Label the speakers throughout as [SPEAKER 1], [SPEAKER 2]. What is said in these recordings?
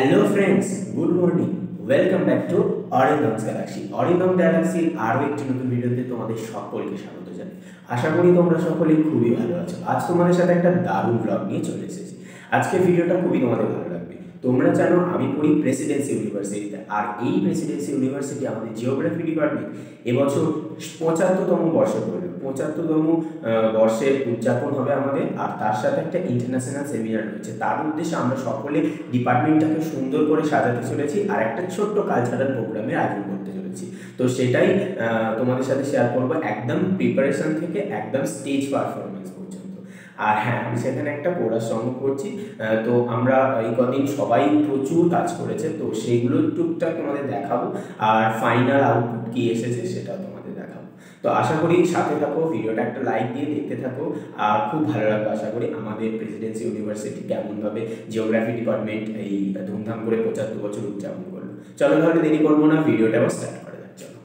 [SPEAKER 1] Hello friends, good morning. Welcome back to Arindam's galaxy. Arindam গ্যালাক্সির আরও একটি নতুন ভিডিওতে তোমাদের সকলকে স্বাগত জানাই। আশা করি তোমরা সকলেই খুবই ভালো আছো। আজ তোমাদের সাথে একটা দারুণ ব্লগ নিয়ে চলে এসেছি। আজকের ভিডিওটা খুবই তোমাদের ভালো লাগবে। তোমরা জানো আমি পড়ি প্রেসিডেন্সি ইউনিভার্সিটিতে, আর এই প্রেসিডেন্সি ইউনিভার্সিটি আমাদের জিওগ্রাফি ডিপার্টমেন্ট এবছর 75তম বর্ষ পড়বে। 75তম বর্ষে উদযাপন হবে আমাদের, আর তার সাথে একটা ইন্টারন্যাশনাল সেমিনার রয়েছে। তার উদ্দেশ্যে আমরা সকলে ডিপার্টমেন্টটাকে সুন্দর করে সাজাতে চলেছি আর একটা ছোট্ট কালচারাল প্রোগ্রামের আয়োজন করতে চলেছি। তো সেটাই তোমাদের সাথে শেয়ার করবো, একদম প্রিপারেশন থেকে একদম স্টেজ পারফরমেন্স পর্যন্ত। আর হ্যাঁ, আমি সেখানে একটা কোরাস সঙ্গ করছি। তো আমরা এই কদিন সবাই প্রচুর কাজ করেছে, তো সেইগুলো টুকটাক তোমাদের দেখাবো, আর ফাইনাল আউটপুট কী এসেছে সেটাও তোমাদের দেখাবো। তো আশা করি সাথে থাকো, ভিডিওটা একটা লাইক দিয়ে দেখতে থাকো, আর খুব ভালো লাগবে আশা করি আমাদের প্রেসিডেন্সি ইউনিভার্সিটি কেমনভাবে জিওগ্রাফি ডিপার্টমেন্ট এই ধুমধাম করে 75 বছর উদযাপন করলো। চলো তাহলে দেরি করবো না, ভিডিওটা স্টার্ট করা যাক। চলো।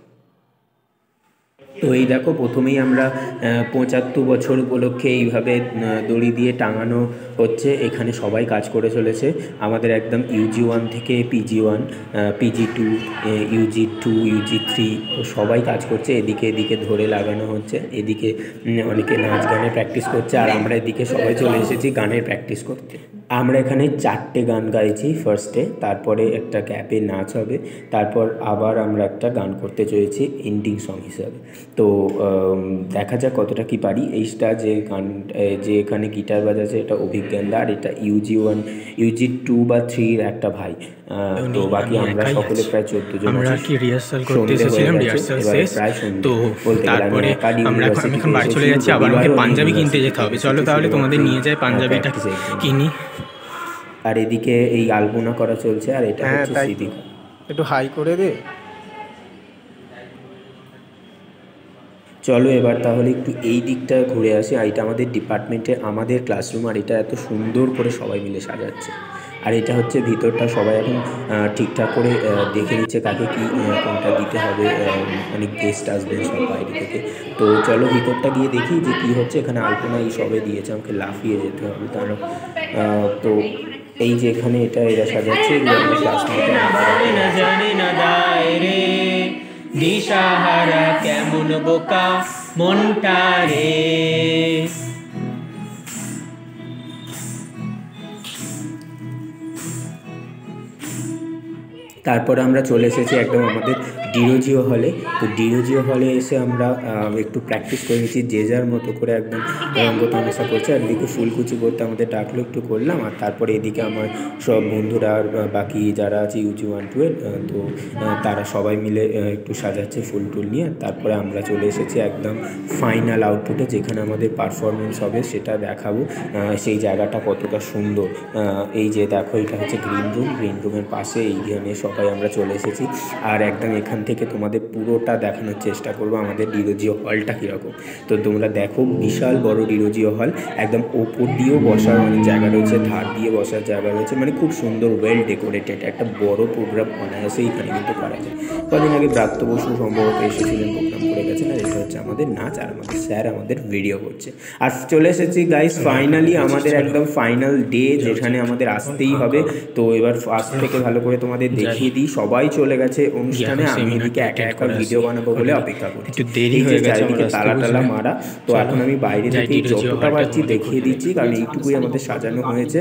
[SPEAKER 1] তো এই দেখো, প্রথমেই আমরা 75 বছর উপলক্ষে এইভাবে দড়ি দিয়ে টাঙানো হচ্ছে। এখানে সবাই কাজ করে চলেছে আমাদের, একদম UG1 থেকে PG1, PG2, UG2, UG3, তো সবাই কাজ করছে। এদিকে ধরে লাগানো হচ্ছে, এদিকে অনেকে নাচ গানের প্র্যাকটিস করছে, আর আমরা এদিকে সবাই চলে এসেছি গানের প্র্যাকটিস করতে। আমরা এখানে 4টে গান গাইছি ফার্স্টে, তারপরে একটা গ্যাপে নাচ হবে, তারপর আবার আমরা একটা গান করতে চলেছি এন্ডিং সং হিসাবে। তো দেখা যাক কতটা কি পারি। এইটা যে এখানে গিটার বাজাচ্ছে এটা অভিজ্ঞানদা, আর এটা UG1, UG2 বা 3 একটা ভাই। তো বাকি আমরা সকলে প্রায় 14 জন
[SPEAKER 2] আমরা কি রিহার্সাল করতে এসেছিলাম, রিহার্সাল শেষ। তো তারপরে আমি এখন বাড়ি চলে যাচ্ছি, আবার আমাকে পাঞ্জাবি কিনতে যেতে হবে। চলো তাহলে তোমাদের নিয়ে যাই, পাঞ্জাবিটা কিনি।
[SPEAKER 1] আর এদিকে এই আলপনা করা চলছে, আর এটা হচ্ছে সিদিকা।
[SPEAKER 2] একটু হাই করে দে।
[SPEAKER 1] চলো এবার তাহলে একটু এই দিকটা ঘুরে আসি। আর এটা আমাদের ডিপার্টমেন্টে আমাদের ক্লাসরুম, আর এটা এত সুন্দর করে সবাই মিলে সাজাচ্ছে। আর এটা হচ্ছে ভিতরটা, সবাই এখন ঠিকঠাক করে দেখে নিচ্ছে কাকে কী কোনটা দিতে হবে। অনেক গেস্ট আসবেন সব বাইরে থেকে। তো চলো ভিতরটা গিয়ে দেখি যে কী হচ্ছে। এখানে আলপনা এই সবে দিয়েছে, আমাকে লাফিয়ে যেতে হবে তারা। তো এই যে এখানে এরা সাজাচ্ছে,
[SPEAKER 2] দিশাহারা কেমন বোকা মনটা রে।
[SPEAKER 1] তারপরে আমরা চলে এসেছি একদম আমাদের ডিরোজিও হলে। তো ডিরোজিও হলে এসে আমরা একটু প্র্যাকটিস করে নিয়েছি, যে যার মতো করে একদম রঙ্গ তামাশা করছে। আর এদিকে ফুলকুচি করতে আমাদের ডাকলো, একটু করলাম। আর তারপরে এদিকে আমার সব বন্ধুরা আর বাকি যারা আছে UG1, 2 তো তারা সবাই মিলে একটু সাজাচ্ছে ফুল টুল নিয়ে। তারপরে আমরা চলে এসেছি একদম ফাইনাল আউটপুটে, যেখানে আমাদের পারফরমেন্স হবে সেটা দেখাবো। সেই জায়গাটা কতটা সুন্দর, এই যে দেখো, এটা হচ্ছে গ্রিন রুমের পাশে এইখানে সবাই আমরা চলে এসেছি। আর একদম এখান থেকে তোমাদের পুরোটা দেখানোর চেষ্টা করবো আমাদের ডিরোজিও হলটা কীরকম। তো তোমরা দেখো, বিশাল বড় ডিরোজিও হল, একদম ওপর দিয়েও বসার অনেক জায়গা রয়েছে, ধার দিয়ে বসার জায়গা রয়েছে, মানে খুব সুন্দর ওয়েল ডেকোরেটেড একটা বড় প্রোগ্রাম অনায়াসে এখানে কিন্তু করা যায়। কদিন আগে ব্রাত্য বসু সম্ভবত এসেছিলেন, প্রোগ্রাম করে গেছেন। আর এটা হচ্ছে আমাদের নাচ, আর আমাদের স্যার আমাদের ভিডিও করছে। আর চলে এসেছি গাইস ফাইনালি আমাদের একদম ফাইনাল ডে, যেখানে আমাদের আসতেই হবে। তো এবার ফার্স্ট থেকে ভালো করে তোমাদের দেখিয়ে দিই। সবাই চলে গেছে অনুষ্ঠানে, আমি এদিকে একটা ভিডিও বানাবো বলে অপেক্ষা করছি।
[SPEAKER 2] একটু দেরি হয়ে গেছে,
[SPEAKER 1] চারিদিকে তালা মারা। তো এখন আমি বাইরে থেকে যতটা পারছি দেখিয়ে দিচ্ছি, কারণ এইটুকুই আমাদের সাজানো হয়েছে।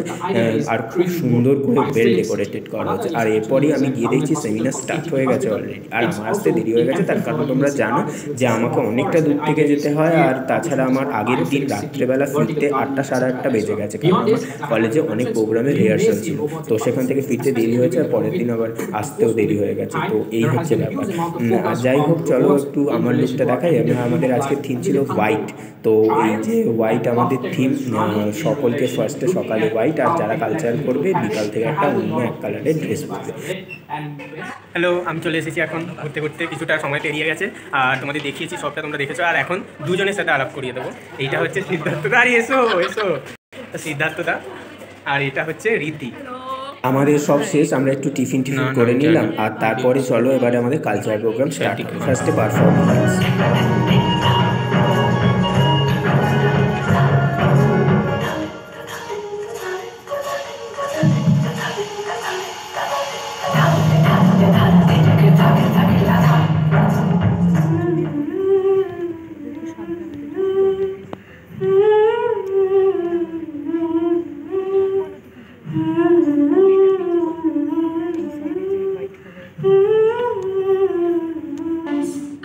[SPEAKER 1] আর খুব সুন্দর করে ওয়েল ডেকোরেটেড করা হয়েছে। আর এরপরই আমি গিয়ে দেখছি সেমিনার স্টার্ট হয়ে গেছে অলরেডি। আর আমার আসতে দেরি হয়ে গেছে, তার কারণ তোমরা জানো যে আমাকে অনেকটা দূর থেকে যেতে হয়। আর তাছাড়া আমার আগের দিন রাত্রেবেলা ফিরতে 8টা সাড়ে 8টা বেজে গেছে, কারণ আমার কলেজে অনেক প্রোগ্রামের রিহার্সাল ছিল। তো সেখান থেকে ফিরতে দেরি হয়েছে, আর পরের দিন আবার আসতেও দেরি হয়ে গেছে। তো এই হচ্ছে ব্যাপার। আর যাই হোক, চলো একটু আমার লুকটা দেখাই। আমাদের আজকের থিম ছিল হোয়াইট। তো এই যে হোয়াইট আমাদের থিম, সকলকে ফার্স্টে সকালে হোয়াইট, আর যারা কালচার করবে বিকাল থেকে একটা অন্য এক কালারের ড্রেস পরবে।
[SPEAKER 2] হ্যালো, আমি চলে এসেছি এখন ঘুরতে ঘুরতে, কিছুটা সময় পেরিয়ে গেছে। আর তোমাদের দেখিয়েছি সবটা, তোমরা দেখেছো। আর এখন দুজনের সাথে আলাপ করিয়ে দেবো। এইটা হচ্ছে সিদ্ধার্থদা, আর এসো সিদ্ধার্থদা, আর এটা হচ্ছে রীতি।
[SPEAKER 1] আমাদের সব শেষ, আমরা একটু টিফিন করে নিলাম। আর তারপরে চলো এবারে আমাদের কালচারাল প্রোগ্রাম স্টার্ট। ফার্স্টে performance.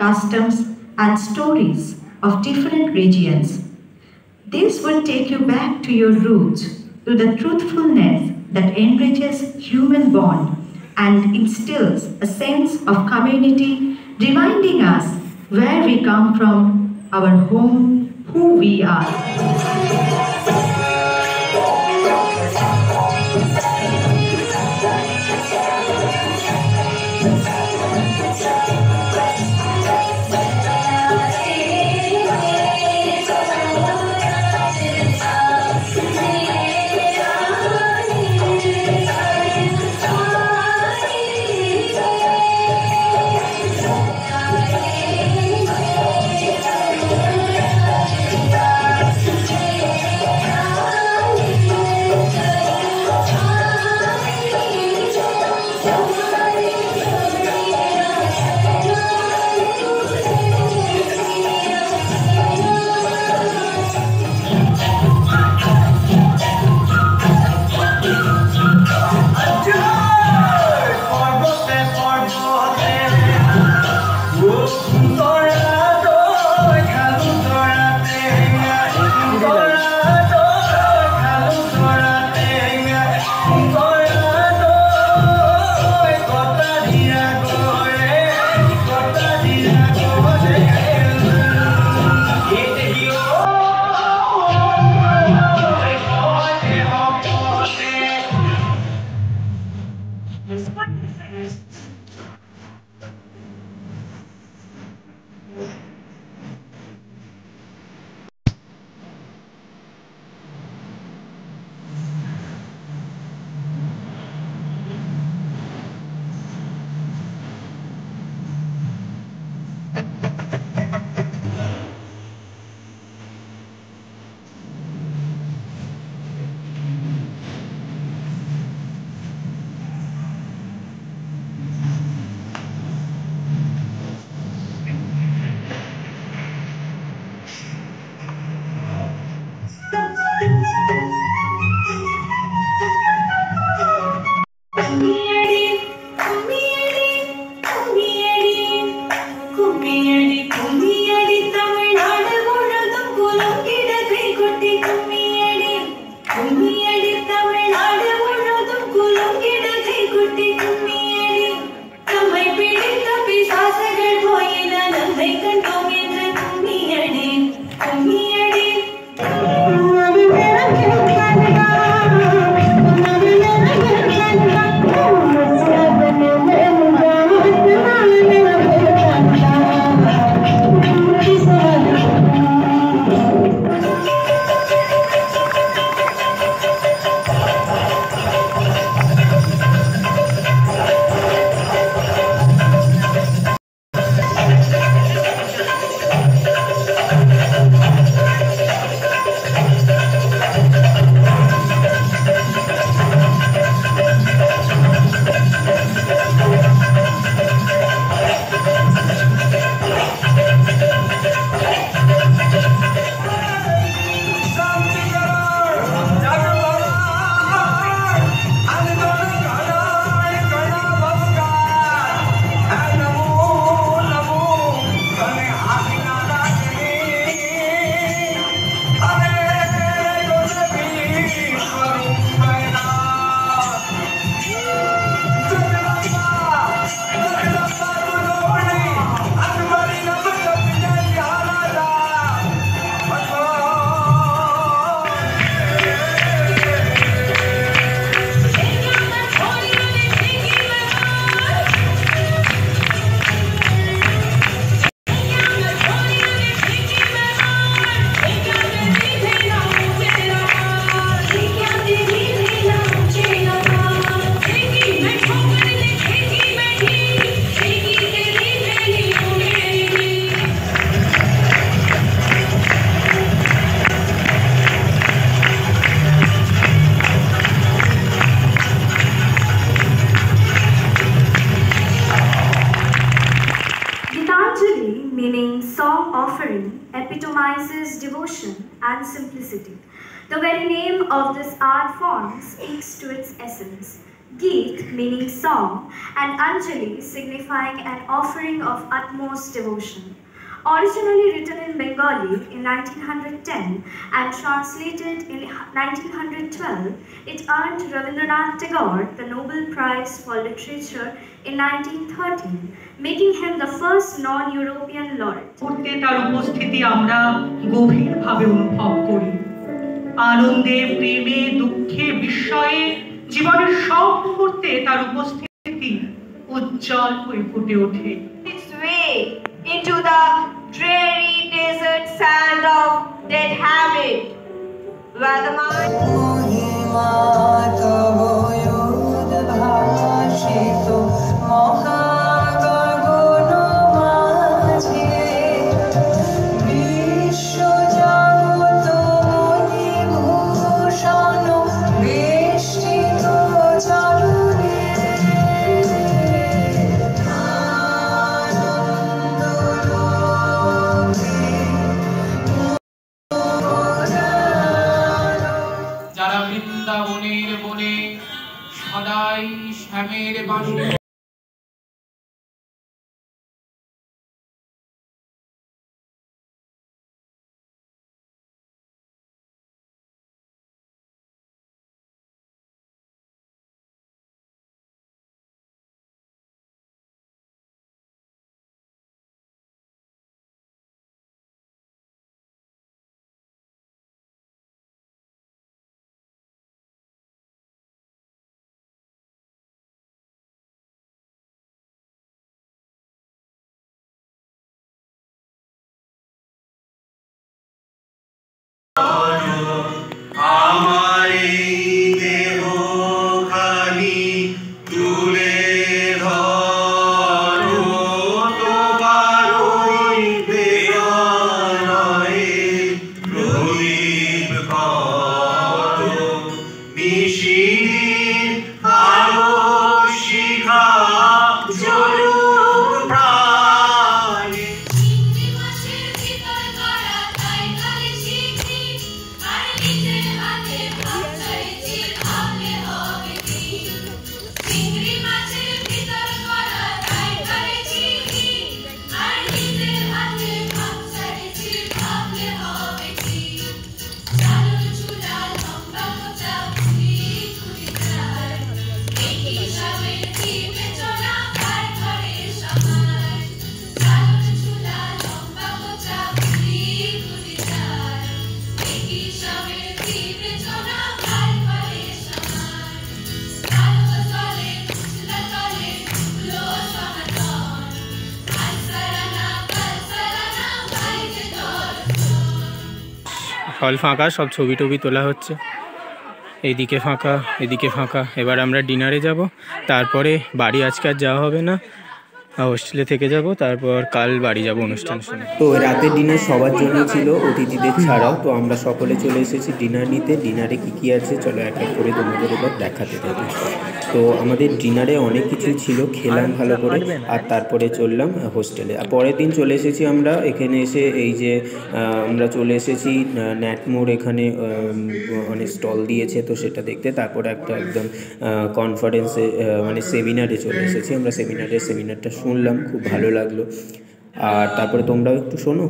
[SPEAKER 3] customs, and stories of different regions. This would take you back to your roots, to the truthfulness that enriches human bond and instills a sense of community, reminding us where we come from, our home, who we are.
[SPEAKER 4] epitomizes devotion and simplicity. The very name of this art form speaks to its essence. Geet meaning song, and Anjali signifying an offering of utmost devotion. Originally written in Bengali in 1910 and translated in 1912, it earned Rabindranath Tagore the Nobel Prize for Literature in 1913, making him the first non-European laureate.
[SPEAKER 3] তার উপস্থিতি আমরা গভীরভাবে অনুভব করি। আনন্দে, প্রেমে, দুঃখে, বিস্ময়ে জীবনের সব মুহূর্তে তার উপস্থিতি উজ্জ্বল হয়ে ফুটে ওঠে।
[SPEAKER 5] Its way into the dreary desert sand of dead habit, where the mind
[SPEAKER 6] বৃন্দাবনের বনে সদাই শ্যামের বাণী
[SPEAKER 2] হল ফাঁকা, সব ছবি টবি তোলা হচ্ছে। এইদিকে ফাঁকা, এদিকে ফাঁকা। এবার আমরা ডিনারে যাব, তারপরে বাড়ি আজকে আর যাওয়া হবে না, হোস্টেলে থেকে যাব, তারপর কাল বাড়ি যাব অনুষ্ঠান শুনে।
[SPEAKER 1] তো রাতের ডিনার সবার জন্য ছিল, অতিথিদের ছাড়াও। তো আমরা সকলে চলে এসেছি ডিনার নিতে। ডিনারে কী কী আছে চলো এক এক করে তোমাদের এবার দেখাতে থাকি। তো আমাদের ডিনারে অনেক কিছুই ছিল, খেলাম ভালো করে, আর তারপরে চললাম হোস্টেলে। আর পরের দিন চলে এসেছি আমরা এখানে এসে, এই যে আমরা চলে এসেছি ন্যাটমোর, এখানে অনেক স্টল দিয়েছে, তো সেটা দেখতে। তারপরে একটা একদম কনফারেন্সে মানে সেমিনারে চলে এসেছি আমরা। সেমিনারটা শুনলাম, খুব ভালো লাগলো। আর তারপরে তোমরাও একটু শোনো।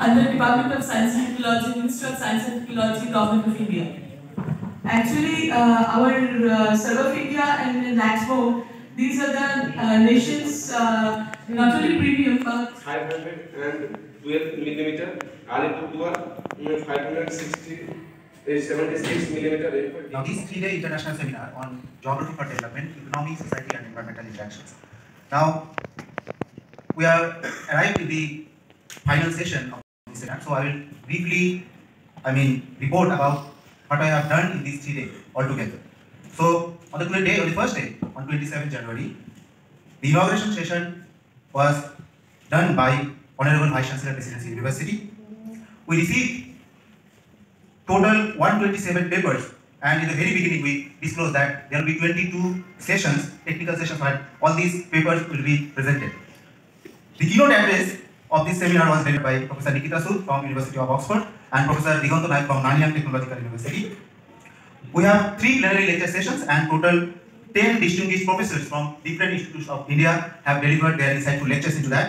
[SPEAKER 7] Under Department of Science and Technology, Ministry of Science and Technology, Government of India. Actually, our Serve of India and NATMO, these are the nation's not only premium but
[SPEAKER 8] 512 millimeter, Alipurduar 576 millimeter.
[SPEAKER 9] Now, this 3-day international seminar on geography for development, economy, society, and environmental interactions. Now, we are arrived in the final session of this seminar, so I will briefly, report about what I have done in these 3 days altogether. So, on the day, on the first day, on 27 January, the inauguration session was done by Honorable Vice Chancellor, Presidency University. We received total 127 papers, and in the very beginning we disclosed that there will be 22 sessions, technical sessions, where all these papers will be presented. The keynote address of this seminar was delivered by Professor Nikita Sood from University of Oxford and Professor Diganto Naik from Nanyang Technological University. We have 3 plenary lecture sessions and total 10 distinguished professors from different institutes of India have delivered their insightful lectures into that.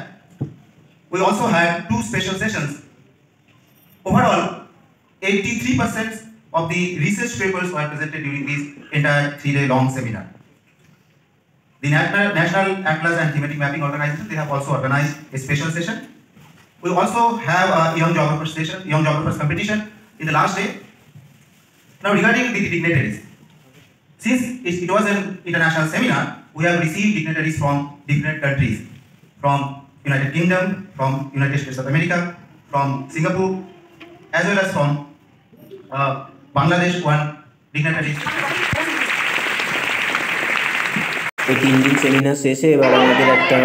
[SPEAKER 9] We also had 2 special sessions. Overall, 83% of the research papers were presented during this entire 3-day long seminar. The National Atlas and Thematic Mapping Organization, they have also organized a special session. We also have a Young Geographers competition in the last day. Now regarding the dignitaries, since it was an international seminar, we have received dignitaries from different countries, from United Kingdom, from United States of America, from Singapore, as well as from Bangladesh, one dignitary.
[SPEAKER 1] এই 3 দিন seminar শেষে এবার আমাদের একটা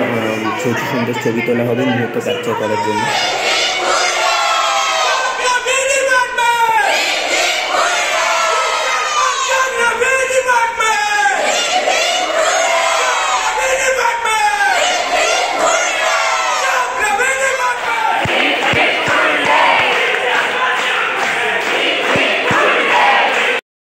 [SPEAKER 1] ছোট সুন্দর ছবি তোলা হবে মুহূর্ত ক্যাপচার করার জন্য।